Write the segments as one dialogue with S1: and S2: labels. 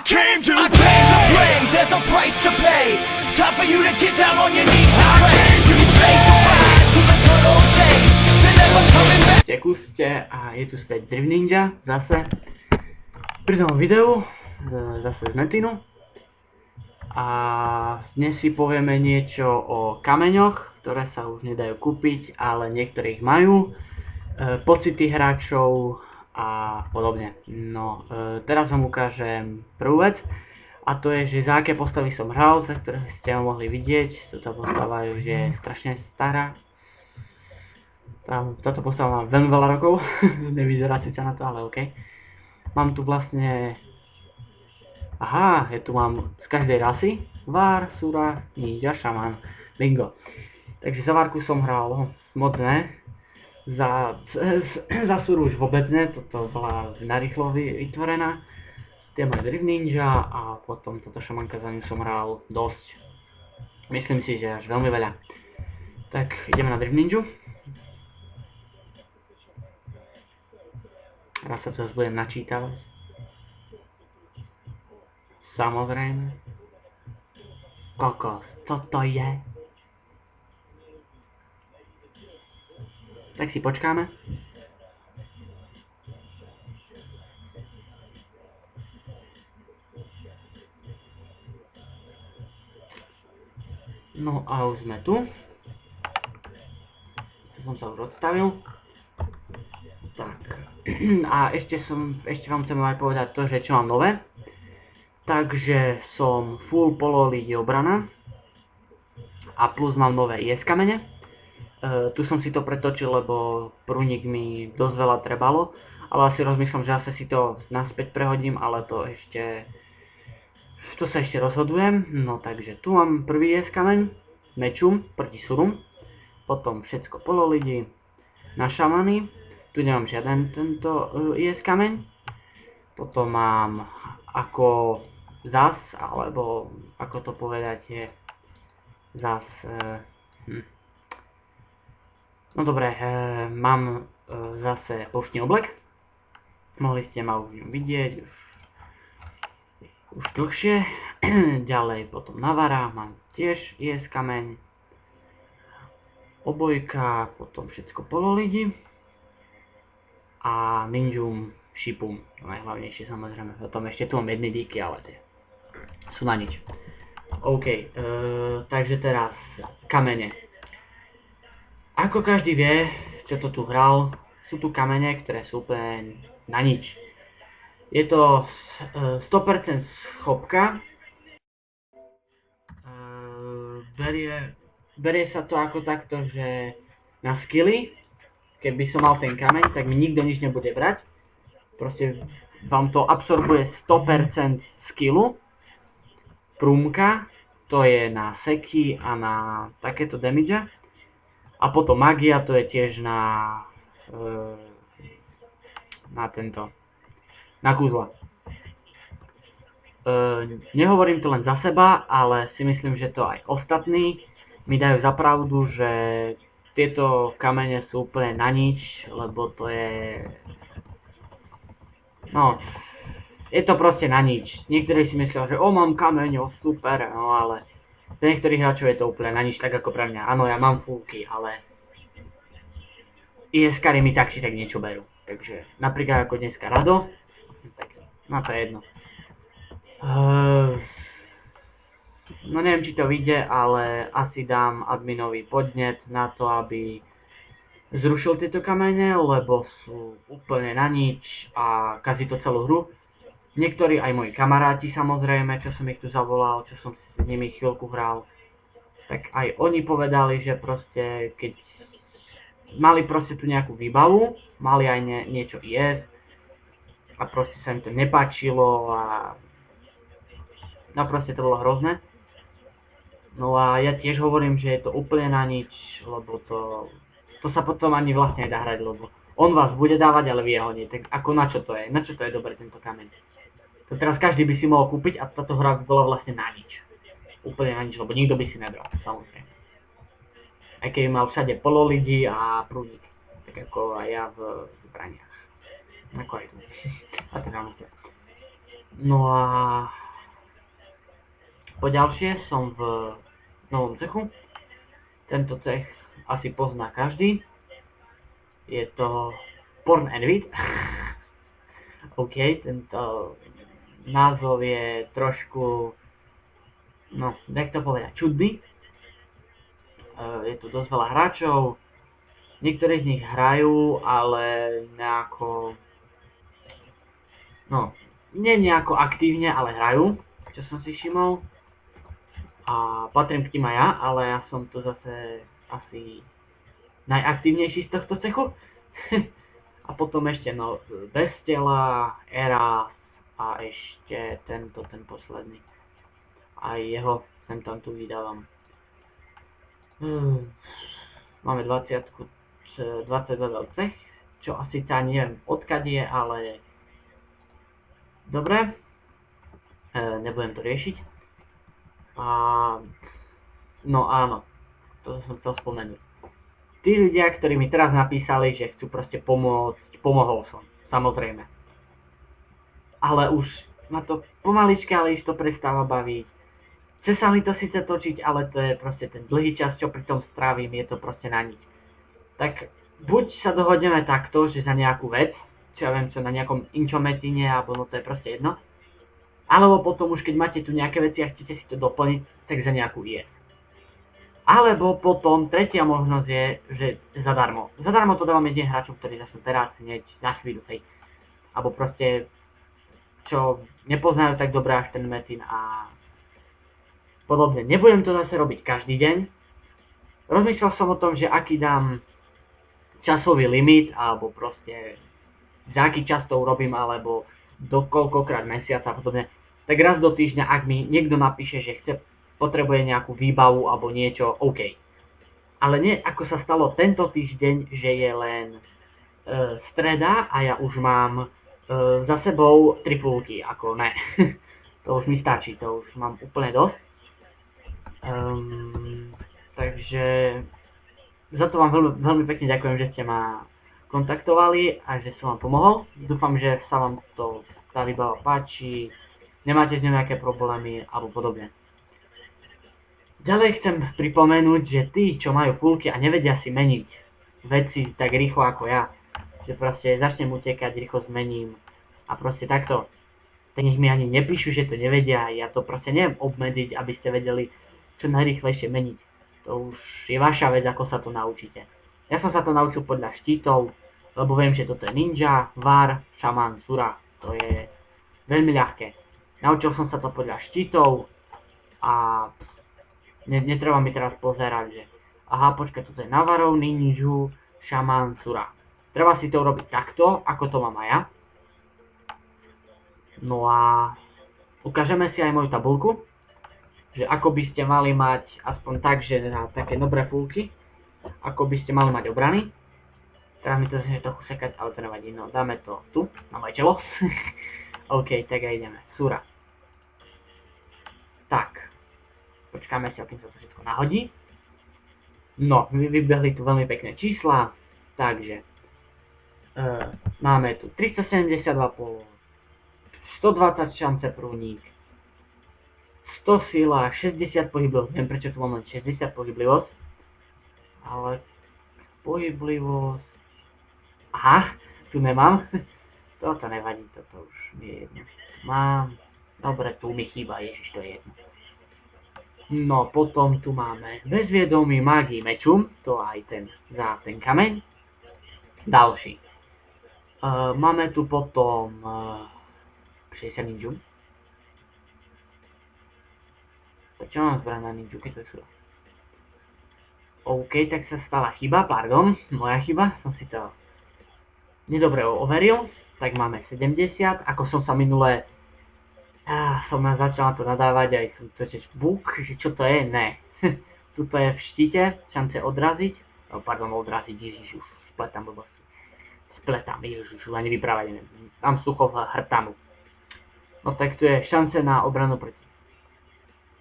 S1: came to play. There's a price to pay. Time for you to get down on your knees and pray. You say goodbye to the good old days. They're never coming back.
S2: Ďakujem a je tu späť Drift Ninja zase pri novom videu, zase z Netinu. A dnes si povieme niečo o kameňoch, ktoré sa už nedajú kúpiť, ale niektorých majú, pocity hráčov a podobne. No, teraz vám ukážem prvú vec, a to je, že za aké postavy som hral, za ktoré ste ho mohli vidieť. Toto postava už je strašne stará. Táto postava má veľmi veľa rokov, nevyzerá síce na to, ale OK. Mám tu vlastne... Aha, tu mám z každej rasy. Vár, Sura, Ninja, Šaman. Bingo. Takže za Várku som hral moc ne. Za Suru už vôbec ne, toto bola narýchlo vytvorená. Tie moje Drift Ninja a potom toto Šamanka, za ňu som hral dosť. Myslím si, že až veľmi veľa. Tak ideme na Drift Ninju. Raz sa to budem načítavať. Samozrejme. Kokos, co to je? Tak si počkáme. No a už sme tu. Som sa už odstavil. Tak. A ešte vám chcem aj povedať to, že čo mám nové. Takže som full polo lígy obrana. A plus mám nové IS kamene. Tu som si to pretočil, lebo prúnik mi dosť veľa trebalo. Ale asi rozmýšľam, že zase si to naspäť prehodím, ale to sa ešte rozhodujem. No takže tu mám prvý IS kameň. Mečum proti Surum. Potom všetko polo lígy. Na šamany. Tu nemám žiaden tento IS kameň. Potom mám ako zas, alebo ako to povedať je zas, no dobre, mám zase pouštný oblek. Mohli ste ma už vidieť už dlhšie. Ďalej potom Navara, mám tiež IS kameň. Obojka, potom všetko pololidi. A Ninjum, Shipum, to najhlavnejšie samozrejme. Potom ešte tu mám jedny díky, ale tie sú na nič. OK, takže teraz kamene. Ako každý vie, čo to tu hral, sú tu kamene, ktoré sú úplne na nič. Je to 100% schopka. Berie sa to ako takto, že na skilly, keby som mal ten kameň, tak mi nikto nič nebude brať. Proste vám to absorbuje 100% skillu. Prúmka, to je na seky a na takéto damage. A potom magia, to je tiež na kúzla. Nehovorím to len za seba, ale si myslím, že to aj ostatní mi dajú za pravdu, že tieto kamene sú úplne na nič, lebo to je... No, je to proste na nič. Niektorí si myslia, že mám kameň, super, no ale pre niektorých hráčov je to úplne na nič, tak ako pre mňa. Áno, ja mám fullky, ale IS-kari mi tak či tak niečo berú. Takže napríklad ako dneska Rado, tak no to je jedno. No neviem, či to vyjde, ale asi dám adminovi podnet na to, aby zrušil tieto kamene, lebo sú úplne na nič a kazí to celú hru. Niektorí aj moji kamaráti samozrejme, čo som ich tu zavolal, čo som s nimi chvíľku hral, tak aj oni povedali, že proste keď mali proste tu nejakú výbavu, mali aj niečo jesť a proste sa im to nepáčilo a no proste to bolo hrozné. No a ja tiež hovorím, že je to úplne na nič, lebo to sa potom ani vlastne nedá hrať, lebo on vás bude dávať, ale vy ho nie. Tak ako na čo to je? Na čo to je dobre tento kameň? To teraz každý by si mohol kúpiť a táto hra by bola vlastne na nič. Úplne na nič, lebo nikto by si nebral, samozrejme. Aj keď mal všade pololidi a prúdik. Tak ako aj ja v zbraniach. Ako aj tu. A tak áno. No a poďalšie som v novom cechu. Tento cech asi pozná každý. Je to Porn and Vid. OK, tento názov je trošku, no, jak to povedať, čudný. Je tu dosť veľa hráčov. Niektorí z nich hrajú, ale nejako, no, nie nejako aktívne, ale hrajú, čo som si všimol. A patrím k tým aj ja, ale ja som tu zase asi najaktívnejší z tohto cechu. A potom ešte, no, Bez tela, Eras a ešte ten posledný. Aj jeho sem tam tu vydávam. Máme 22 cech, čo asi ani neviem odkiaľ je, ale dobre, nebudem to riešiť. A no áno, to som chcel spomenúť. Tí ľudia, ktorí mi teraz napísali, že chcú proste pomôcť, pomohol som, samozrejme. Ale už ma to pomaličky, ale isto prestáva baviť. Chce sa mi to síce točiť, ale to je proste ten dlhý čas, čo pri tom strávim, je to proste na nič. Tak buď sa dohodneme takto, že za nejakú vec, čo ja viem, čo na nejakom inčometine, alebo no to je proste jedno. Alebo potom už keď máte tu nejaké veci a chcete si to doplniť, tak za nejakú IS. Alebo potom tretia možnosť je, že zadarmo. Zadarmo to dávam jedine hráčov, ktorí zase teraz hneď na chvíľu, hej. Alebo proste, čo nepoznajú tak dobre až ten metin a podobne. Nebudem to zase robiť každý deň. Rozmýšľal som o tom, že aký dám časový limit, alebo proste za aký čas to urobím, alebo do koľkokrát mesiaca a podobne. Tak raz do týždňa, ak mi niekto napíše, že potrebuje nejakú výbavu alebo niečo, OK. Ale nie ako sa stalo tento týždeň, že je len streda a ja už mám za sebou 3 púlky, ako ne. To už mi stačí, to už mám úplne dosť. Takže za to vám veľmi pekne ďakujem, že ste ma kontaktovali a že som vám pomohol. Dúfam, že sa vám tá výbava páči, nemáte s ňou nejaké problémy alebo podobne. Ďalej chcem pripomenúť, že tí, čo majú púlky a nevedia si meniť veci tak rýchlo ako ja, že proste začnem utekať, rýchlo zmením a proste takto, tak nech mi ani nepíšu, že to nevedia, ja to proste neviem obmedziť, aby ste vedeli čo najrýchlejšie meniť. To už je vaša vec, ako sa to naučíte. Ja som sa to naučil podľa štítov, lebo viem, že toto je ninja, var, šaman, sura. To je veľmi ľahké. Naučil som sa to podľa štítov a netreba mi teraz pozerať, že aha, počkaj, toto je navarov, ninju, šaman, sura. Treba si to urobiť takto, ako to mám aj ja. No a ukážeme si aj moju tabuľku, že ako by ste mali mať, aspoň tak, že na také dobré púlky, ako by ste mali mať obrany. Teraz mi to začne trochu sekať, ale to nevadí, no dáme to tu, na moje telo. OK, tak aj ideme, sura. Tak, počkáme si, akým sa to všetko nahodí. No, vybehli tu veľmi pekné čísla, takže máme tu 372 polo, 120 šance prúnik, 100 sila, 60 pohyblivosť, neviem prečo tu mám len 60 pohyblivosť, ale pohyblivosť, aha, tu nemám, toto nevadí, toto už mi je jedno, mám, dobre, tu mi chýba, ježiš, to je jedno. No, potom tu máme bezviedomý magii mečum, to aj ten za ten kameň, ďalší. Máme tu potom 60 ninju. Prečo mám zbraň na ninju, keď to je sura? OK, tak sa stala chyba, pardon, moja chyba, som si to nedobre overil. Tak máme 70, ako som sa minule, som začal na to nadávať, aj som to buk, že čo to je, ne. Tuto je v štíte, šance odraziť, odraziť, ježiš, už spletám, ježiš, už ani vyprávať neviem, mám sucho v hrtanu. No tak tu je šance na obranu proti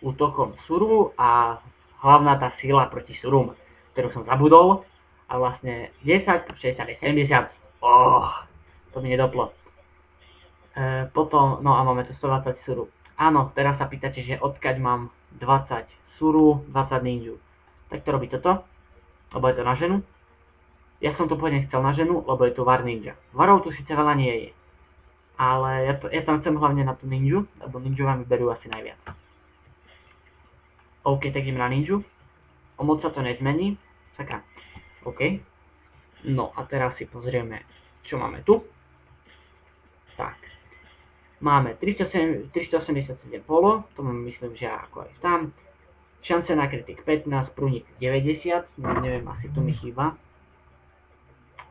S2: útokom Suru a hlavná tá sila proti Surum, ktorú som zabudol. A vlastne 10, 60, 70. To mi nedoplo. Potom, no a máme tu 120 suru. Áno, teraz sa pýtate, že odkiaľ mám 20 suru, 20 ninju. Tak to robí toto, lebo je to na ženu. Ja som to pôvodne chcel na ženu, lebo je tu var ninja. Varov tu síce veľa nie je. Ale ja tam chcem hlavne na tú ninju, lebo ninju vám vyberú asi najviac. OK, tak idem na ninju. O moc sa to nezmení. Sakra. OK. No a teraz si pozrieme, čo máme tu. Tak. Máme 387 polo, to mám myslím, že ako aj tam. Šance na kritik 15, prúnik 90, neviem, asi tu mi chýba.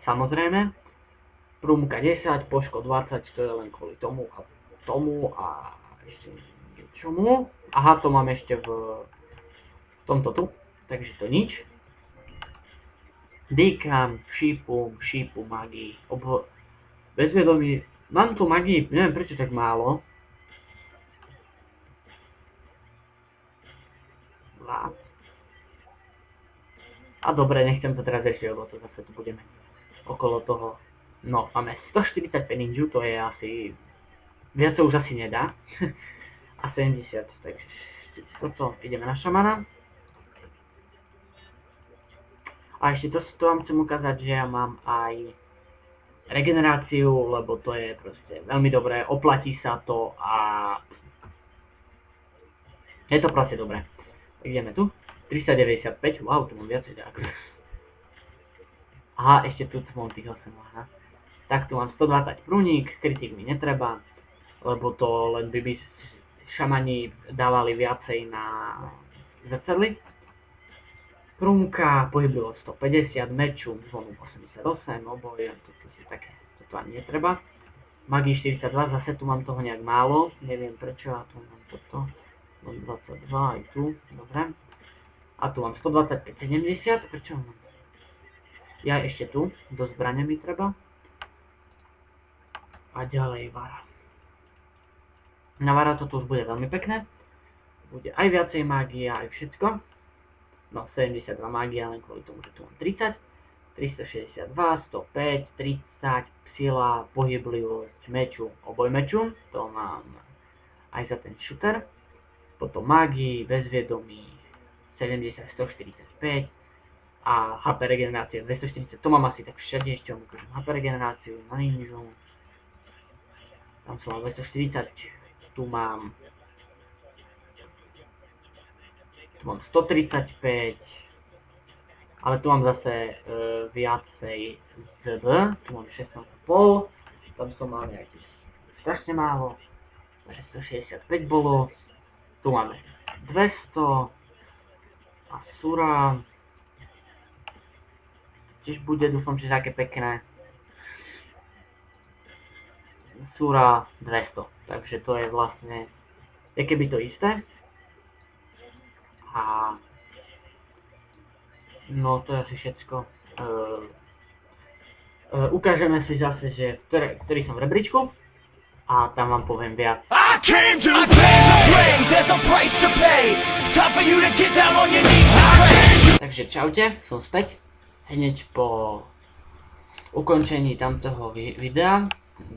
S2: Samozrejme. Prúmka 10, poško 20, to je len kvôli tomu a ešte niečomu. Aha, to mám ešte v tomto tu, takže to nič. Dýkam, šípu, magii, bezvedomí. Mám tu magii, neviem prečo tak málo. A dobre, nechcem to teraz riešiť, lebo to zase tu budeme okolo toho. No, máme 145 ninju, to je asi... Viac to už asi nedá. A 70, takže toto ideme na šamana. A ešte to vám chcem ukázať, že ja mám aj regeneráciu, lebo to je proste veľmi dobré, oplatí sa to a je to proste dobré. Ideme tu, 395, wow, tu mám viacej tak. Aha, ešte tu mám tých 8, aha. Tak tu mám 120 prúnik, kritik mi netreba, lebo to len by šamani dávali viacej na zrcadly. Prúmka, pohyblivosť 150, meču, zvonu 88, oboje, toto si také, toto ani netreba. Magii 42, zase tu mám toho nejak málo, neviem prečo, a tu mám toto, mám 22 aj tu, dobre. A tu mám 125, 70, prečo mám? Ja ešte tu, do zbrane mi treba. A ďalej vara. Na vara toto už bude veľmi pekné, bude aj viacej mágie, aj všetko. No, 72 mágia, len kvôli tomu, že tu mám 30, 362, 105, 30, sila, pohyblivosť, meču, oboj meču, to mám aj za ten shooter, potom mágii, bezviedomí, 70, 145 a HP regenerácie 240, to mám asi tak všade, ešte vám ukážem HP regeneráciu, na ninju, tam som mal 240, tu mám 135, ale tu mám zase viacej ZB, tu mám 16,5, tam som mal nejaký strašne málo, 165 bolo, tu máme 200 a sura, tiež bude, dúfam, že také pekné, sura 200, takže to je vlastne, je keby to isté. A no to je asi všetko. Ukážeme si zase, že ktorý som v rebríčku a tam vám poviem viac.
S1: I came to play, there's a price to pay. Time for you to get down on your knees and pray.
S2: Takže čaute, som späť. Hneď po ukončení tamtoho videa,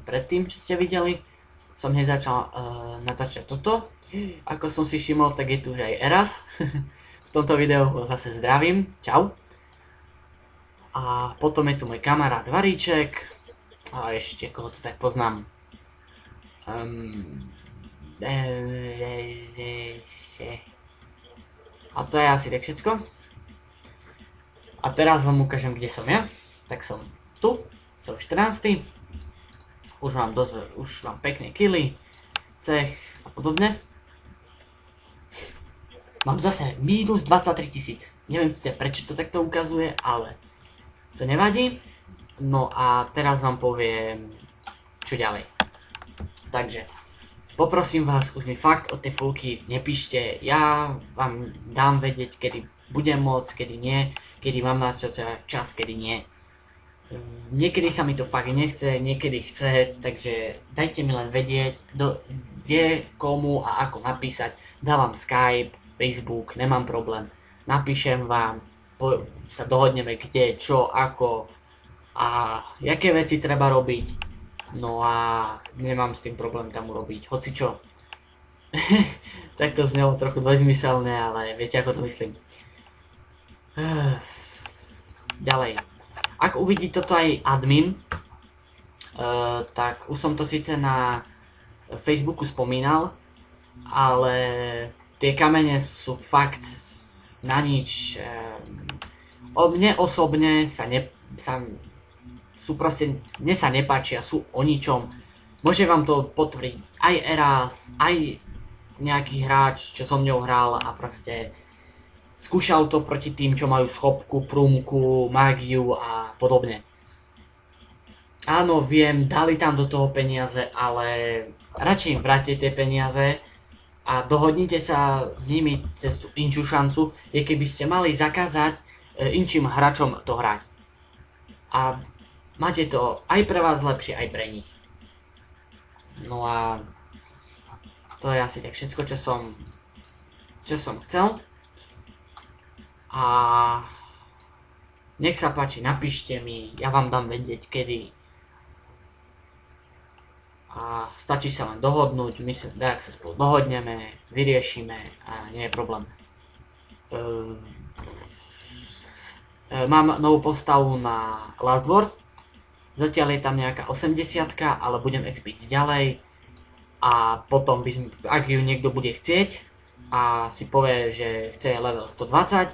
S2: predtým čo ste videli, som hneď začal natáčať toto. Ako som si všimol, tak je tu už aj Eras. V tomto videu ho zase zdravím. Čau. A potom je tu môj kamarát Varíček. A ešte koho tu tak poznám. A to je asi tak všetko. A teraz vám ukážem, kde som ja. Tak som tu. Som 14. Už mám pekné killy, cech a podobne. Mám zase minus 23 000. Neviem ste prečo to takto ukazuje, ale to nevadí. No a teraz vám poviem, čo ďalej. Takže, poprosím vás, už mi fakt od tej fulky nepíšte. Ja vám dám vedieť, kedy budem môcť, kedy nie. Kedy mám na čas, kedy nie. Niekedy sa mi to fakt nechce, niekedy chce, takže dajte mi len vedieť, kde, komu a ako napísať. Dávam Skype, Facebook, nemám problém. Napíšem vám, sa dohodneme kde, čo, ako a jaké veci treba robiť. No a nemám s tým problém tam urobiť hocičo. Tak to znelo trochu dvojzmyselné, ale viete ako to myslím. Ďalej. Ak uvidí toto aj admin, tak už som to síce na Facebooku spomínal, ale tie kamene sú fakt na nič. Mne osobne sú proste, mne sa nepáčia, sú o ničom. Môže vám to potvrdiť aj Eras, aj nejaký hráč, čo so mňou hral a proste skúšal to proti tým, čo majú schopku, prúmku, mágiu a podobne. Áno, viem, dali tam do toho peniaze, ale radšej im vráťte tie peniaze a dohodnite sa s nimi cez tú inšiu šancu, je keby ste mali zakázať inším hráčom to hrať. A máte to aj pre vás lepšie, aj pre nich. No a to je asi tak všetko, čo som chcel. A nech sa páči, napíšte mi, ja vám dám vedieť kedy. A stačí sa len dohodnúť, my sa tak sa spolu dohodneme, vyriešime a nie je problém. Mám novú postavu na Last Word. Zatiaľ je tam nejaká 80-ka, ale budem expiť ďalej. A potom ak ju niekto bude chcieť a si povie, že chce level 120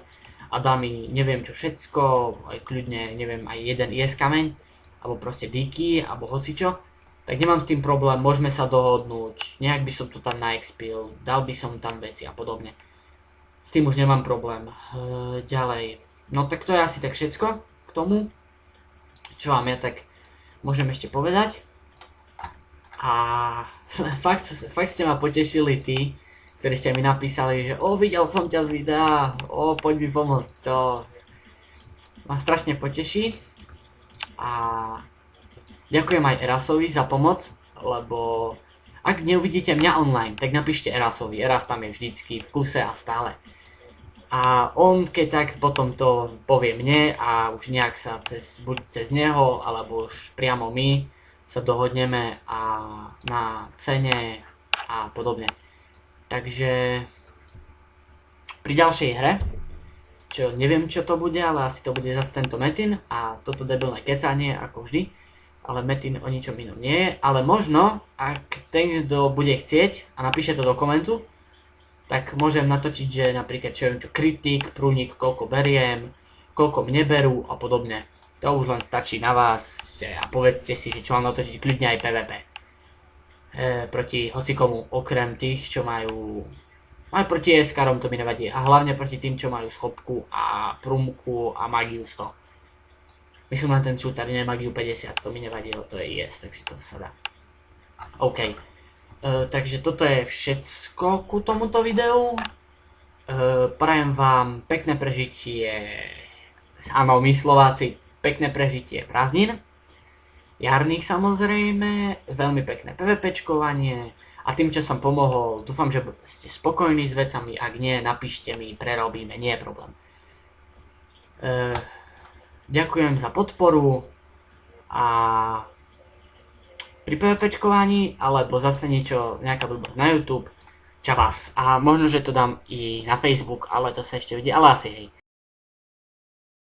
S2: a dá mi neviem čo všetko, aj kľudne neviem aj jeden IS kameň, alebo proste díky, alebo hocičo, tak nemám s tým problém, môžeme sa dohodnúť, nejak by som to tam naexpil, dal by som tam veci a podobne. S tým už nemám problém. Ďalej. No tak to je asi tak všetko k tomu, čo vám ja tak môžem ešte povedať. A fakt ste ma potešili tí, ktorí ste mi napísali, že videl som ťa z videa, poď mi pomôcť, to ma strašne poteší. A ďakujem aj Erasovi za pomoc, lebo ak neuvidíte mňa online, tak napíšte Erasovi, Eras tam je vždycky v kuse a stále. A on keď tak potom to povie mne a už nejak sa buď cez neho, alebo už priamo my sa dohodneme a na cene a podobne. Takže pri ďalšej hre, čo neviem čo to bude, ale asi to bude zase tento Metin a toto debilné kecanie ako vždy, ale Metin o ničom inom nie je, ale možno, ak ten, kto bude chcieť a napíše to do komentu, tak môžem natočiť, že napríklad čo kritik, prúnik, koľko beriem, koľko mne berú a podobne. To už len stačí na vás a povedzte si, že čo mám natočiť kľudne aj PvP. Proti hocikomu, okrem tých, čo majú... Aj proti ESKarom to mi nevadí. A hlavne proti tým, čo majú schopku a prúmku a magiu 100. Myslím len ten shooter, nie magiu 50, to mi nevadilo, to je IS, takže to sa dá. OK. Takže toto je všetko ku tomuto videu. Prajem vám pekné prežitie, áno my Slováci, pekné prežitie prázdnin, jarných samozrejme, veľmi pekné PvPčkovanie a tým, čo som pomohol, dúfam, že ste spokojní s vecami, ak nie, napíšte mi, prerobíme, nie je problém. Ďakujem za podporu a pri PvPčkovaní, alebo zase nejaká blbosť na YouTube, čabas. A možno, že to dám i na Facebook, ale to sa ešte vidí, ale asi hej.